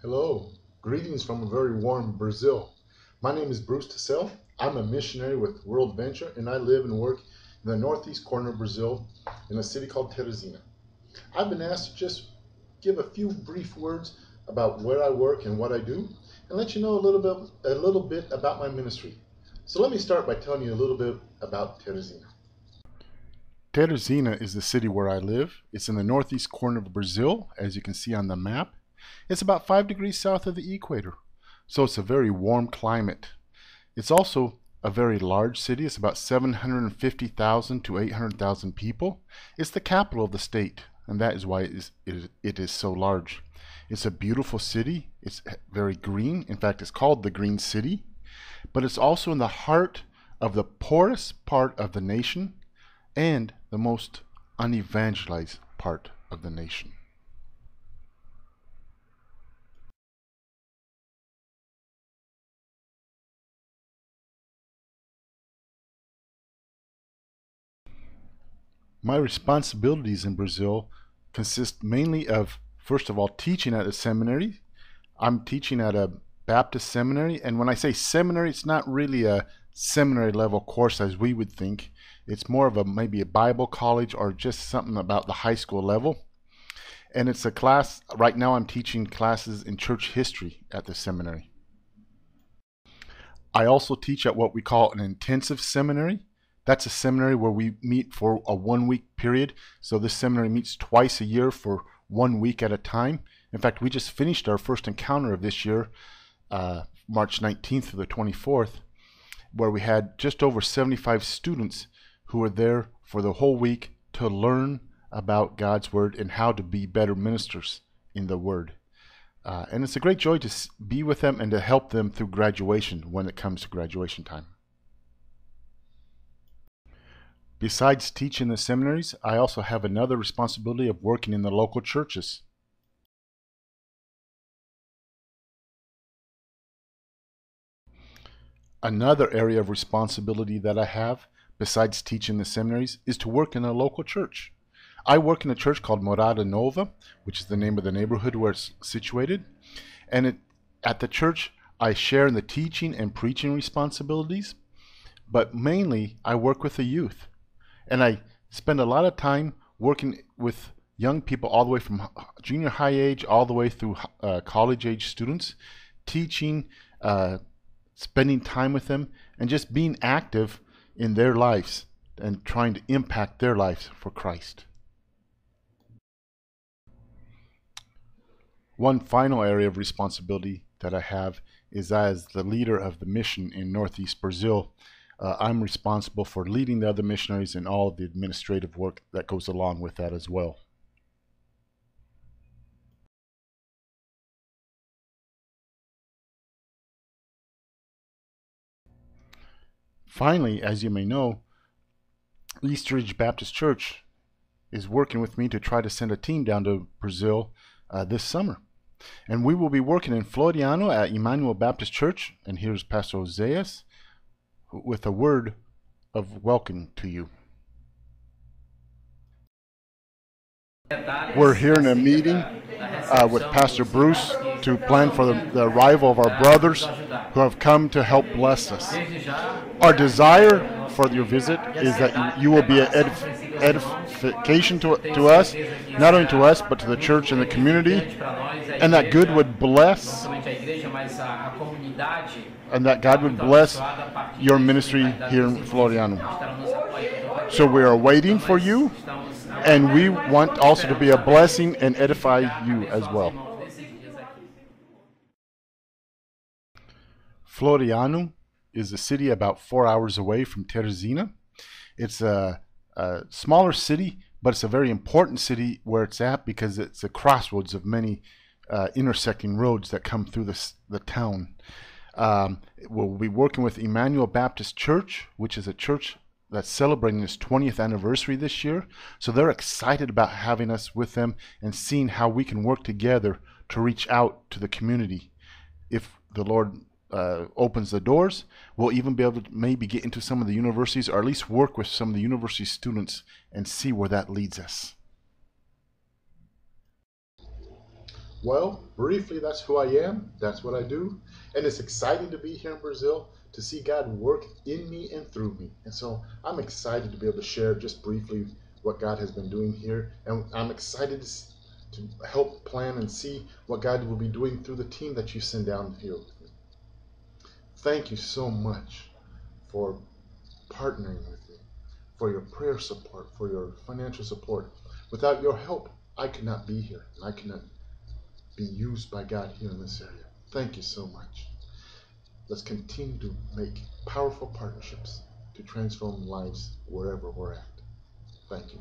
Hello, greetings from a very warm Brazil. My name is Bruce Tissell. I'm a missionary with World Venture and I live and work in the northeast corner of Brazil in a city called Teresina. I've been asked to just give a few brief words about where I work and what I do and let you know a little bit about my ministry. So let me start by telling you a little bit about Teresina. Teresina is the city where I live. It's in the northeast corner of Brazil, as you can see on the map. It's about 5 degrees south of the equator, so it's a very warm climate. It's also a very large city. It's about 750,000 to 800,000 people. It's the capital of the state, and that is why it is so large. It's a beautiful city. It's very green. In fact, it's called the Green City, but it's also in the heart of the poorest part of the nation and the most unevangelized part of the nation. My responsibilities in Brazil consist mainly of, first of all, teaching at a seminary. I'm teaching at a Baptist seminary, and when I say seminary, it's not really a seminary level course as we would think. It's more of maybe a Bible college or just something about the high school level. And it's a class, right now I'm teaching classes in church history at the seminary. I also teach at what we call an intensive seminary. That's a seminary where we meet for a 1-week period. So this seminary meets twice a year for 1 week at a time. In fact, we just finished our first encounter of this year, March 19th to the 24th, where we had just over 75 students who were there for the whole week to learn about God's Word and how to be better ministers in the Word. And it's a great joy to be with them and to help them through graduation when it comes to graduation time. Besides teaching the seminaries, I also have another responsibility of working in the local churches. Another area of responsibility that I have, besides teaching the seminaries, is to work in a local church. I work in a church called Morada Nova, which is the name of the neighborhood where it's situated. And at the church, I share in the teaching and preaching responsibilities, but mainly I work with the youth. And I spend a lot of time working with young people all the way from junior high age all the way through college age students, teaching, spending time with them, and just being active in their lives and trying to impact their lives for Christ. One final area of responsibility that I have is as the leader of the mission in Northeast Brazil. I'm responsible for leading the other missionaries and all of the administrative work that goes along with that as well. Finally, as you may know, Eastridge Baptist Church is working with me to try to send a team down to Brazil this summer. And we will be working in Floriano at Emmanuel Baptist Church, and here's Pastor Oseas with a word of welcome to you. We're here in a meeting with Pastor Bruce to plan for the arrival of our brothers who have come to help bless us. Our desire for your visit is that you will be an edification to us, not only to us, but to the church and the community, and that God would bless your ministry here in Floriano. So we are waiting for you, and we want also to be a blessing and edify you as well. Floriano is a city about 4 hours away from Teresina. It's a smaller city, but it's a very important city where it's at because it's a crossroads of many intersecting roads that come through the town. We'll be working with Emmanuel Baptist Church, which is a church that's celebrating its 20th anniversary this year. So they're excited about having us with them and seeing how we can work together to reach out to the community. If the Lord opens the doors, we'll even be able to maybe get into some of the universities, or at least work with some of the university students and see where that leads us. Well, briefly, that's who I am. That's what I do. And it's exciting to be here in Brazil to see God work in me and through me. And so I'm excited to be able to share just briefly what God has been doing here. And I'm excited to help plan and see what God will be doing through the team that you send down here with me. Thank you so much for partnering with me, for your prayer support, for your financial support. Without your help, I could not be here. I could not be used by God here in this area. Thank you so much. Let's continue to make powerful partnerships to transform lives wherever we're at. Thank you.